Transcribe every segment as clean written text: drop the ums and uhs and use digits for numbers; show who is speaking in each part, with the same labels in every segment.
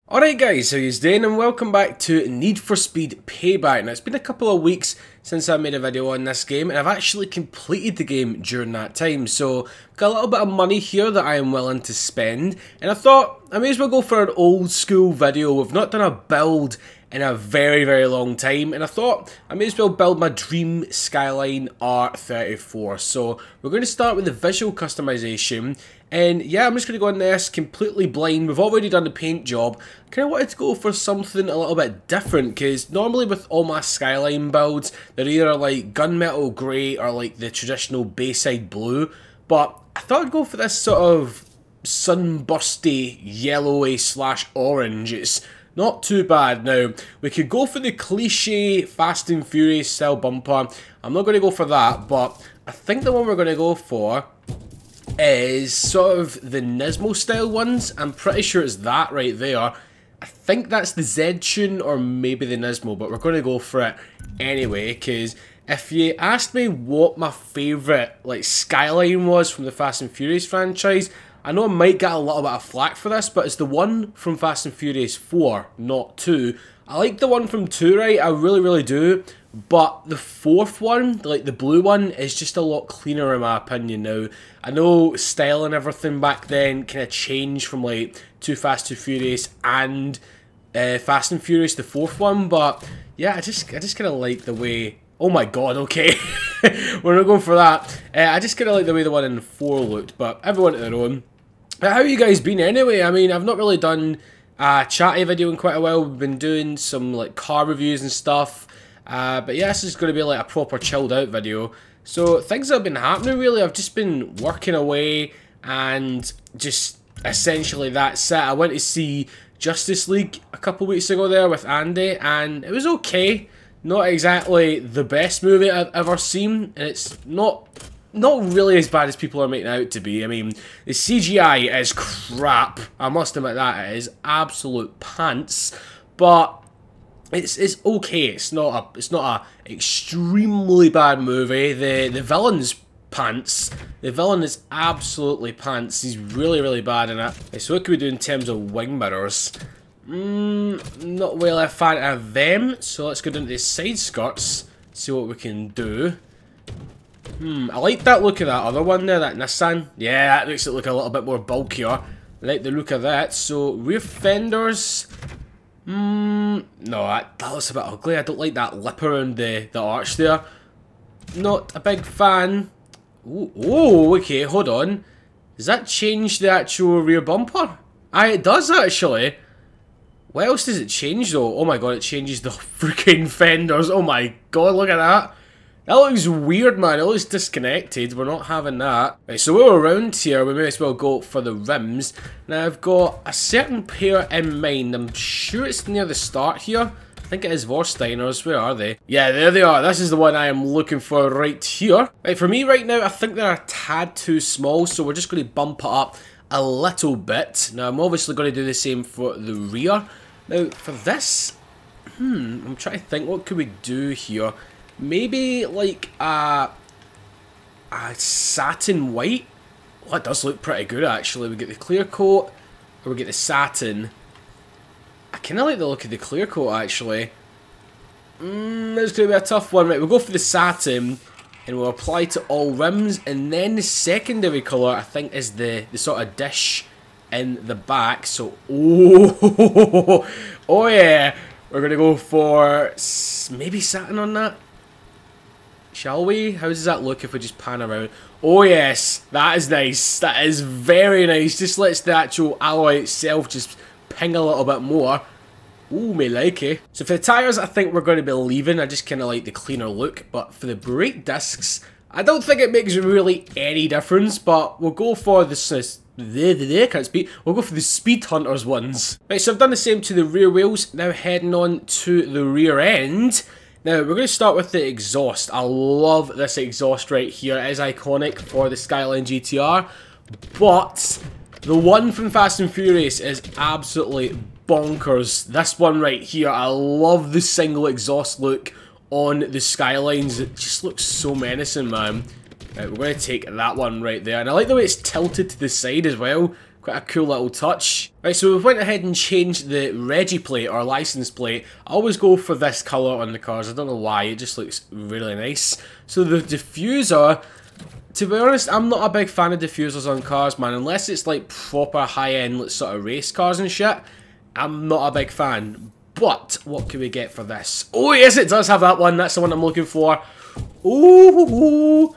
Speaker 1: Alright guys, how you doing, and welcome back to Need for Speed Payback. Now it's been a couple of weeks since I made a video on this game, and I've actually completed the game during that time, so I've got a little bit of money here that I am willing to spend, and I thought I may as well go for an old school video. We've not done a build in a very long time, and I thought I may as well build my dream Skyline R34. So we're going to start with the visual customization, and yeah, I'm just going to go in this completely blind. We've already done the paint job. I kind of wanted to go for something a little bit different, because normally with all my Skyline builds, they're either like gunmetal grey or like the traditional Bayside blue, but I thought I'd go for this sort of sunbursty yellowy / orange. It's not too bad. Now, we could go for the cliche Fast and Furious style bumper. I'm not going to go for that, but I think the one we're going to go for is sort of the Nismo style ones. I'm pretty sure it's that right there. I think that's the Z-Tune or maybe the Nismo, but we're going to go for it anyway, because if you asked me what my favourite like Skyline was from the Fast and Furious franchise, I know I might get a little bit of flack for this, but it's the one from Fast and Furious 4, not 2. I like the one from 2, right? I really do. But the fourth one, like the blue one, is just a lot cleaner in my opinion now. I know style and everything back then kind of changed from like Too Fast, Too Furious and Fast and Furious, the fourth one. But yeah, I just kind of like the way... Oh my god, okay. We're not going for that. I just kind of like the way the one in 4 looked, but everyone to their own. How you guys been anyway? I mean, I've not really done a chatty video in quite a while. We've been doing some like car reviews and stuff. But yeah, this is going to be like a proper chilled out video. So things have been happening really. I've just been working away and just essentially that's it. I went to see Justice League a couple weeks ago there with Andy, and it was okay. Not exactly the best movie I've ever seen, and it's not really as bad as people are making it out to be. I mean, the CGI is crap. I must admit that it is absolute pants, but it's okay. It's not a extremely bad movie. The villain's pants. The villain is absolutely pants. He's really bad in it. Okay, so what can we do in terms of wing mirrors? Not really a fan of them. So let's go down to the side skirts. See what we can do. I like that look of that other one there, that Nissan. Yeah, that makes it look a little bit more bulkier. I like the look of that. So, rear fenders. No, that looks a bit ugly. I don't like that lip around the arch there. Not a big fan. Oh, okay, hold on. Does that change the actual rear bumper? Aye, it does actually. What else does it change though? Oh my god, it changes the freaking fenders. Oh my god, look at that. That looks weird, man. It looks disconnected. We're not having that. Right, so we're around here. We may as well go for the rims. Now, I've got a certain pair in mind. I'm sure it's near the start here. I think it is Vorsteiners. Where are they? Yeah, there they are. This is the one I am looking for right here. Right, for me right now, I think they're a tad too small, so we're just going to bump it up a little bit. Now, I'm obviously going to do the same for the rear. Now, for this, I'm trying to think, what could we do here? Maybe like a satin white. Well, that does look pretty good actually. We get the clear coat, or we get the satin. I kind of like the look of the clear coat actually. This is going to be a tough one. Right, we'll go for the satin, and we'll apply to all rims, and then the secondary colour I think is the sort of dish in the back. So oh yeah, we're gonna go for maybe satin on that. Shall we? How does that look if we just pan around? Oh yes, that is nice. That is very nice. Just lets the actual alloy itself just ping a little bit more. Ooh, me like it. So for the tyres, I think we're going to be leaving. I just kind of like the cleaner look. But for the brake discs, I don't think it makes really any difference. But we'll go for the... can't speak. We'll go for the Speed Hunters ones. Right, so I've done the same to the rear wheels. Now heading on to the rear end. Now, we're going to start with the exhaust. I love this exhaust right here. It is iconic for the Skyline GT-R. But the one from Fast and Furious is absolutely bonkers. This one right here, I love the single exhaust look on the Skylines. It just looks so menacing, man. Right, we're going to take that one right there. And I like the way it's tilted to the side as well. Quite a cool little touch. Right, so we went ahead and changed the Reggie plate or license plate. I always go for this colour on the cars. I don't know why, it just looks really nice. So the diffuser, to be honest, I'm not a big fan of diffusers on cars, man. Unless it's like proper high-end sort of race cars and shit, I'm not a big fan. But what can we get for this? Oh yes, it does have that one. That's the one I'm looking for. Ooh.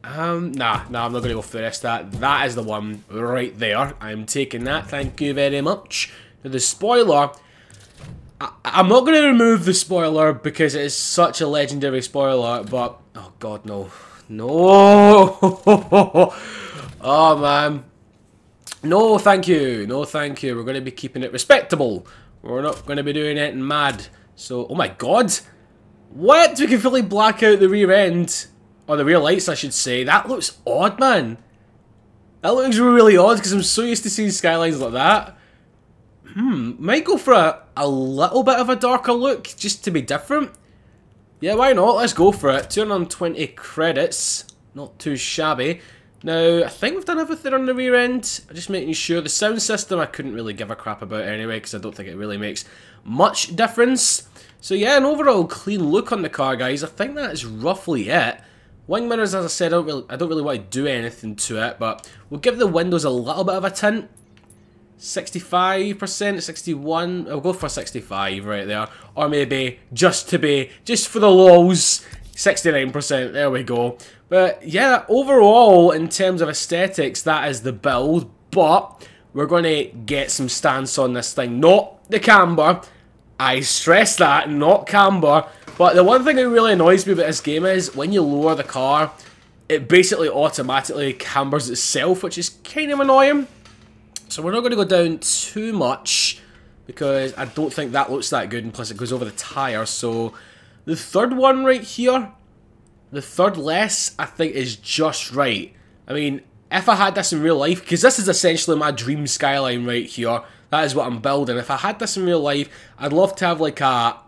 Speaker 1: Nah, I'm not going to go for the rest of that. That is the one right there. I'm taking that. Thank you very much. Now, the spoiler, I'm not going to remove the spoiler because it is such a legendary spoiler, but, oh god, no. No! Oh, man. No, thank you. No, thank you. We're going to be keeping it respectable. We're not going to be doing it mad. So, oh my god. What? We can fully black out the rear end. Or the rear lights, I should say. That looks odd, man. That looks really odd because I'm so used to seeing Skylines like that. Might go for a little bit of a darker look just to be different. Yeah, why not? Let's go for it. 220 credits. Not too shabby. Now, I think we've done everything on the rear end. I'm just making sure. The sound system I couldn't really give a crap about anyway because I don't think it really makes much difference. So yeah, an overall clean look on the car, guys. I think that is roughly it. Wing mirrors, as I said, I don't really want to do anything to it, but we'll give the windows a little bit of a tint. 65%, 61, I'll go for 65 right there. Or maybe, just for the lows, 69%, there we go. But yeah, overall, in terms of aesthetics, that is the build, but we're going to get some stance on this thing. Not the camber, I stress that, not camber. But the one thing that really annoys me about this game is when you lower the car, it basically automatically cambers itself, which is kind of annoying. So we're not going to go down too much because I don't think that looks that good, and plus it goes over the tyre. So the third one right here, the third less, I think is just right. I mean, if I had this in real life, because this is essentially my dream Skyline right here, that is what I'm building. If I had this in real life, I'd love to have like a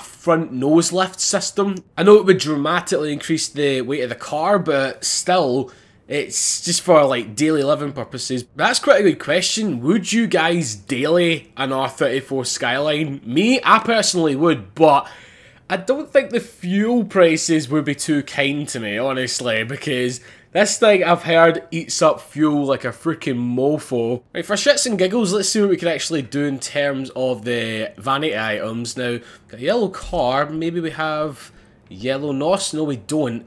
Speaker 1: front nose lift system. I know it would dramatically increase the weight of the car, but still, it's just for like daily living purposes. That's quite a good question. Would you guys daily an R34 Skyline? Me, I personally would, but I don't think the fuel prices would be too kind to me, honestly, because this thing, I've heard, eats up fuel like a freaking mofo. Right, for shits and giggles, let's see what we can actually do in terms of the vanity items. Now, got a yellow car, maybe we have yellow NOS? No, we don't.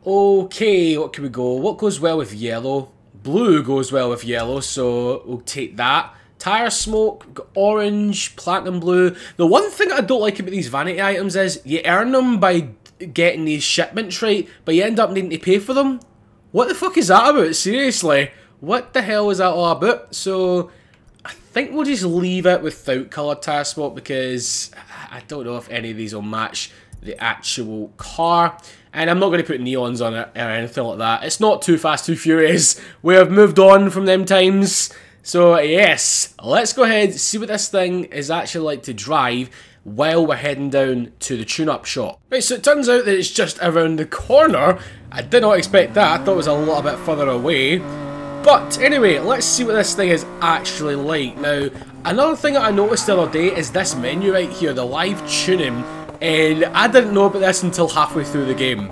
Speaker 1: Okay, what can we go? What goes well with yellow? Blue goes well with yellow, so we'll take that. Tire smoke, got orange, platinum blue. The one thing I don't like about these vanity items is you earn them by getting these shipments right, but you end up needing to pay for them. What the fuck is that about? Seriously, what the hell is that all about? So I think we'll just leave it without coloured tire smoke because I don't know if any of these will match the actual car, and I'm not going to put neons on it or anything like that. It's not Too Fast Too Furious. We have moved on from them times. So yes, let's go ahead and see what this thing is actually like to drive while we're heading down to the tune-up shop. Right, so it turns out that it's just around the corner. I did not expect that. I thought it was a little bit further away. But anyway, let's see what this thing is actually like. Now, another thing that I noticed the other day is this menu right here, the live tuning. And I didn't know about this until halfway through the game.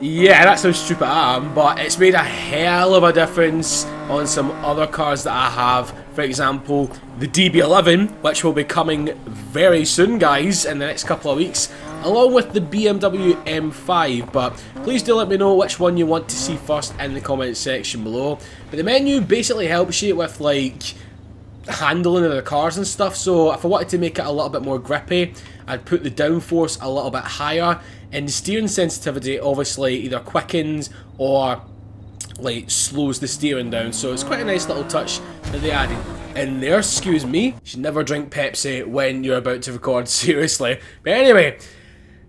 Speaker 1: Yeah, that's how stupid I am, but it's made a hell of a difference on some other cars that I have. For example, the DB11, which will be coming very soon, guys, in the next couple of weeks, along with the BMW M5. But please do let me know which one you want to see first in the comment section below. But the menu basically helps you with, like, handling of the cars and stuff. So if I wanted to make it a little bit more grippy, I'd put the downforce a little bit higher, and the steering sensitivity obviously either quickens or like slows the steering down. So it's quite a nice little touch that they added in there. Excuse me, you should never drink Pepsi when you're about to record, seriously. But anyway,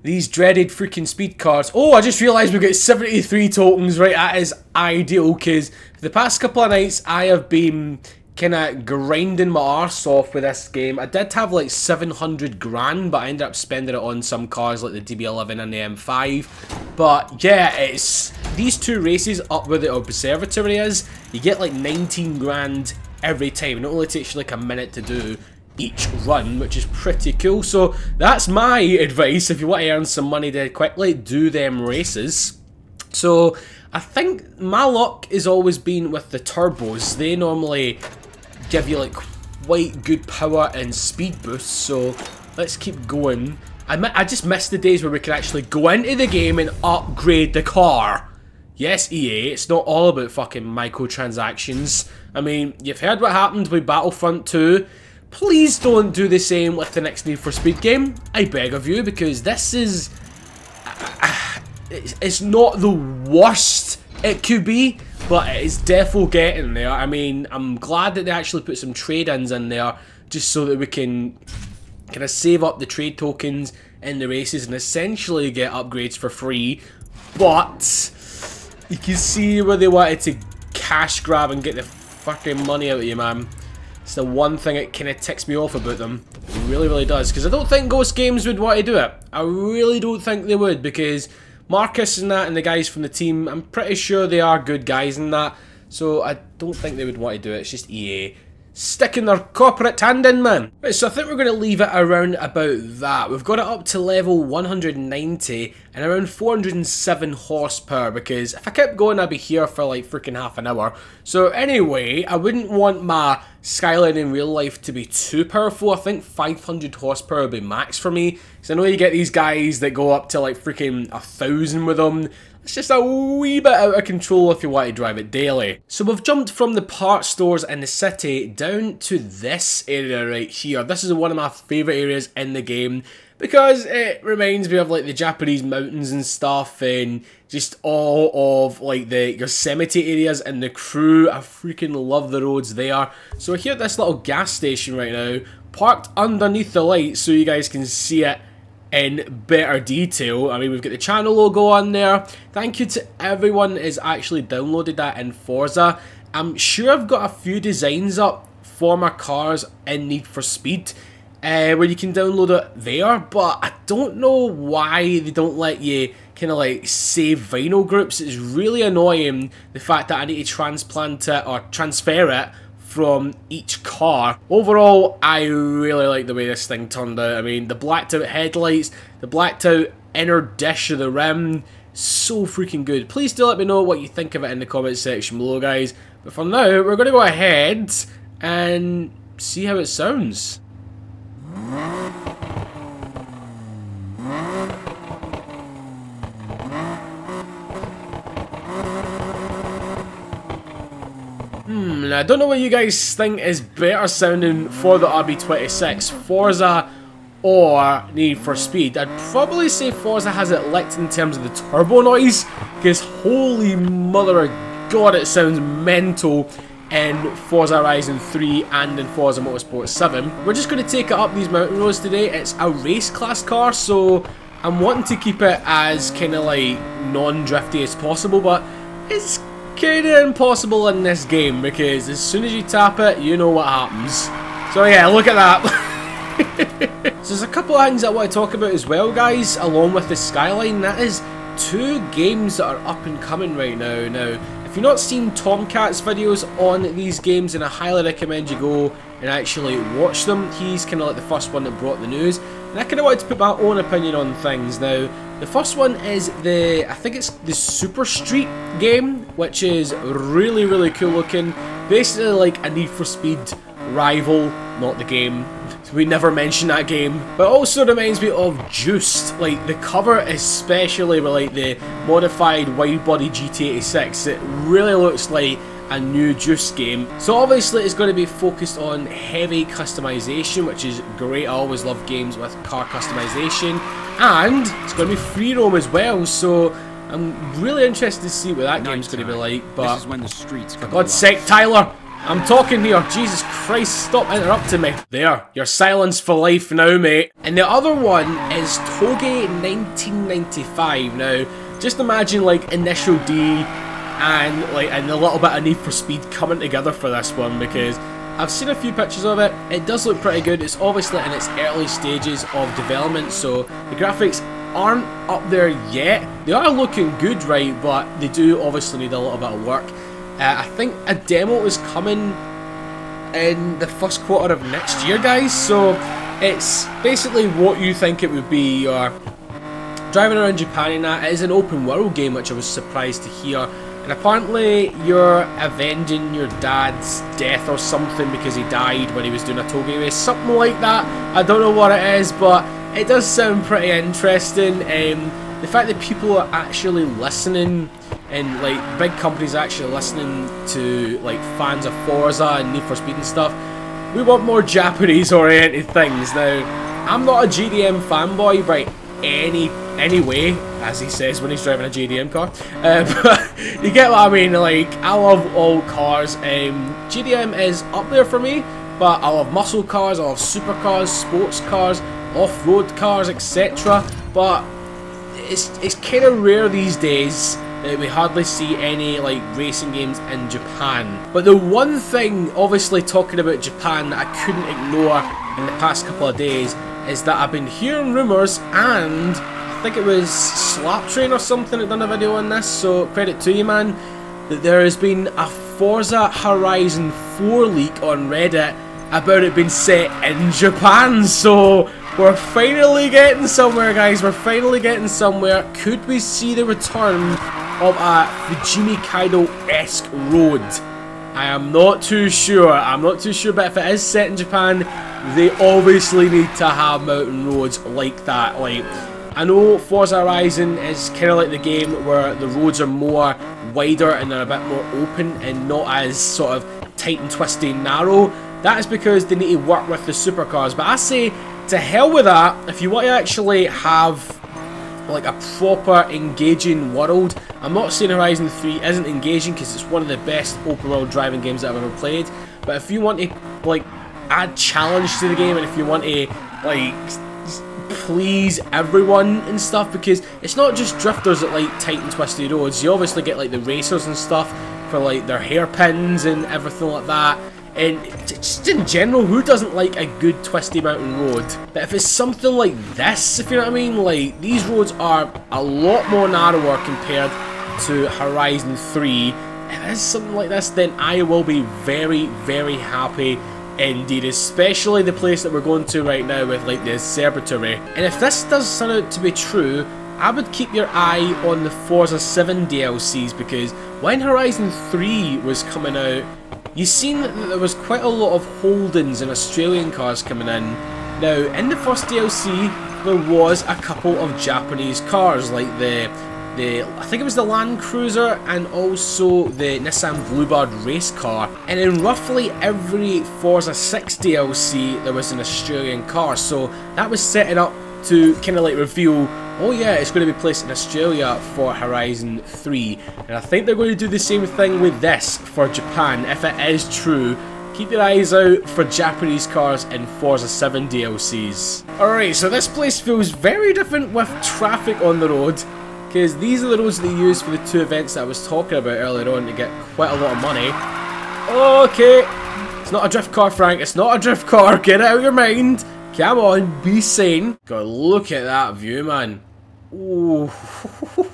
Speaker 1: these dreaded freaking speed cars. Oh, I just realised we got 73 tokens. Right, that is ideal, because for the past couple of nights I have been kind of grinding my arse off with this game. I did have like 700 grand, but I ended up spending it on some cars like the DB11 and the M5. But yeah, it's these two races up where the observatory is, you get like 19 grand every time, and it only takes you like a minute to do each run, which is pretty cool. So that's my advice. If you want to earn some money dead quickly, do them races. So I think my luck has always been with the turbos. They normally give you like quite good power and speed boosts, so let's keep going. I just missed the days where we could actually go into the game and upgrade the car. Yes, EA, it's not all about fucking microtransactions. I mean, you've heard what happened with Battlefront 2. Please don't do the same with the next Need for Speed game, I beg of you, because this is... it's not the worst it could be, but it's definitely getting there. I mean, I'm glad that they actually put some trade-ins in there, just so that we can kind of save up the trade tokens in the races and essentially get upgrades for free. But you can see where they wanted to cash grab and get the fucking money out of you, man. It's the one thing that kind of ticks me off about them. It really, really does. Because I don't think Ghost Games would want to do it. I really don't think they would, because Marcus and that and the guys from the team, I'm pretty sure they are good guys in that. So I don't think they would want to do it. It's just EA sticking their corporate hand in, man. Right, so I think we're going to leave it around about that. We've got it up to level 190 and around 407 horsepower, because if I kept going I'd be here for like freaking half an hour. So anyway, I wouldn't want my Skyline in real life to be too powerful. I think 500 horsepower would be max for me, because I know you get these guys that go up to like freaking 1,000 with them. It's just a wee bit out of control if you want to drive it daily. So we've jumped from the parts stores in the city down to this area right here. This is one of my favourite areas in the game, because it reminds me of like the Japanese mountains and stuff, and just all of like the Yosemite areas and the crew. I freaking love the roads there. So we're here at this little gas station right now, parked underneath the lights so you guys can see it in better detail. I mean, we've got the channel logo on there. Thank you to everyone that has actually downloaded that in Forza. I'm sure I've got a few designs up for my cars in Need for Speed, where you can download it there, but I don't know why they don't let you kind of like save vinyl groups. It's really annoying, the fact that I need to transplant it or transfer it from each car. Overall, I really like the way this thing turned out. I mean, the blacked out headlights, the blacked out inner dish of the rim, so freaking good. Please do let me know what you think of it in the comment section below, guys. But for now, we're going to go ahead and see how it sounds. I don't know what you guys think is better sounding for the RB26, Forza or Need for Speed. I'd probably say Forza has it licked in terms of the turbo noise, because holy mother of god, it sounds mental in Forza Horizon 3 and in Forza Motorsport 7. We're just going to take it up these mountain roads today. It's a race class car, so I'm wanting to keep it as kind of like non-drifty as possible, but it's kind of impossible in this game, because as soon as you tap it, you know what happens. So yeah, look at that. So there's a couple of things I want to talk about as well, guys, along with the Skyline. That is 2 games that are up and coming right now. Now, if you've not seen Tomcat's videos on these games, then I highly recommend you go and actually watch them. He's kind of like the first one that brought the news, and I kind of wanted to put my own opinion on things. Now, the first one is I think it's the Super Street game, which is really, really cool looking. Basically like a Need for Speed rival, not the game. We never mention that game. But it also reminds me of Juiced. Like the cover especially with like the modified wide body GT86. It really looks like a new Juice game. So obviously it's going to be focused on heavy customization, which is great. I always love games with car customization. And it's going to be free roam as well, so I'm really interested to see what that game's going to be like. But
Speaker 2: this is when the streets
Speaker 1: for God's sake, Tyler, I'm talking here. Jesus Christ, stop interrupting me. There, you're silenced for life now, mate. And the other one is Toge 1995. Now, just imagine like Initial D and a little bit of Need for Speed coming together for this one, because I've seen a few pictures of it. It does look pretty good. It's obviously in its early stages of development, so the graphics aren't up there yet. They are looking good, right, but they do obviously need a little bit of work. I think a demo is coming in the first quarter of next year, guys, so it's basically what you think it would be. You're driving around Japan and that. It is an open world game, which I was surprised to hear, and apparently you're avenging your dad's death or something because he died when he was doing a toge race, something like that. I don't know what it is, but it does sound pretty interesting. The fact that people are actually listening, and like big companies actually listening to like fans of Forza and Need for Speed and stuff. We want more Japanese oriented things. Now, I'm not a GDM fanboy by any way, as he says when he's driving a GDM car, but you get what I mean. Like, I love all cars. GDM is up there for me, but I love muscle cars, I love supercars, sports cars, off-road cars, etc. But it's kind of rare these days. We hardly see any like racing games in Japan. But the one thing, obviously talking about Japan, that I couldn't ignore in the past couple of days is that I've been hearing rumours, and I think it was Slaptrain or something that done a video on this, so credit to you, man, that there has been a Forza Horizon 4 leak on Reddit about it being set in Japan. So we're finally getting somewhere, guys. We're finally getting somewhere. Could we see the return of a Fujimi Kaido-esque road? I am not too sure. I'm not too sure, but if it is set in Japan, they obviously need to have mountain roads like that. Like, I know Forza Horizon is kind of like the game where the roads are more wider and they're a bit more open and not as sort of tight and twisty and narrow. That is because they need to work with the supercars. But I say, to hell with that. If you want to actually have like a proper engaging world, I'm not saying Horizon 3 isn't engaging, because it's one of the best open world driving games that I've ever played, but if you want to like add challenge to the game, and if you want to like please everyone and stuff, because it's not just drifters that like tight and twisty roads. You obviously get like the racers and stuff for like their hairpins and everything like that. And just in general, who doesn't like a good twisty mountain road? But if it's something like this, if you know what I mean, like these roads are a lot more narrower compared to Horizon 3. If it's something like this, then I will be very, very happy indeed, especially the place that we're going to right now with like the observatory. And if this does turn out to be true, I would keep your eye on the Forza 7 DLCs, because when Horizon 3 was coming out, you seen that there was quite a lot of Holdens and Australian cars coming in. Now, in the first DLC, there was a couple of Japanese cars, like I think it was the Land Cruiser and also the Nissan Bluebird race car. And in roughly every Forza 6 DLC, there was an Australian car. So that was setting up to kind of like reveal, oh yeah, it's going to be placed in Australia for Horizon 3. And I think they're going to do the same thing with this for Japan. If it is true, keep your eyes out for Japanese cars in Forza 7 DLCs. Alright, so this place feels very different with traffic on the road, because these are the roads they use for the two events that I was talking about earlier on to get quite a lot of money. Okay, it's not a drift car, Frank, it's not a drift car, get it out of your mind. Come on, be sane. God, look at that view, man. Ooh. I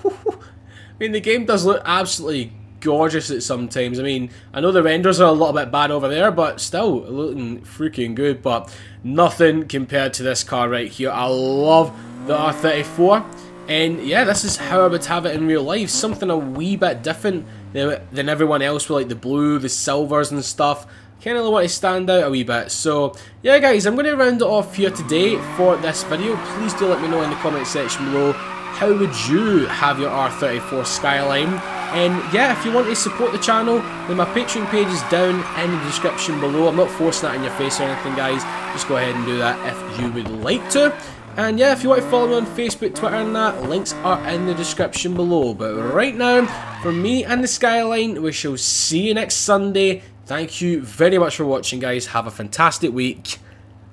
Speaker 1: mean, the game does look absolutely gorgeous at some times. I mean, I know the renders are a little bit bad over there, but still looking freaking good. But nothing compared to this car right here. I love the R34. And yeah, this is how I would have it in real life. Something a wee bit different than everyone else with like the blue, the silvers and stuff. Kind of want to stand out a wee bit. So yeah, guys, I'm going to round it off here today for this video. Please do let me know in the comment section below, how would you have your R34 Skyline? And yeah, if you want to support the channel, then my Patreon page is down in the description below. I'm not forcing that in your face or anything, guys. Just go ahead and do that if you would like to. And yeah, if you want to follow me on Facebook, Twitter and that, links are in the description below. But right now, from me and the Skyline, we shall see you next Sunday. Thank you very much for watching, guys. Have a fantastic week,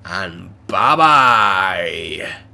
Speaker 1: and bye-bye.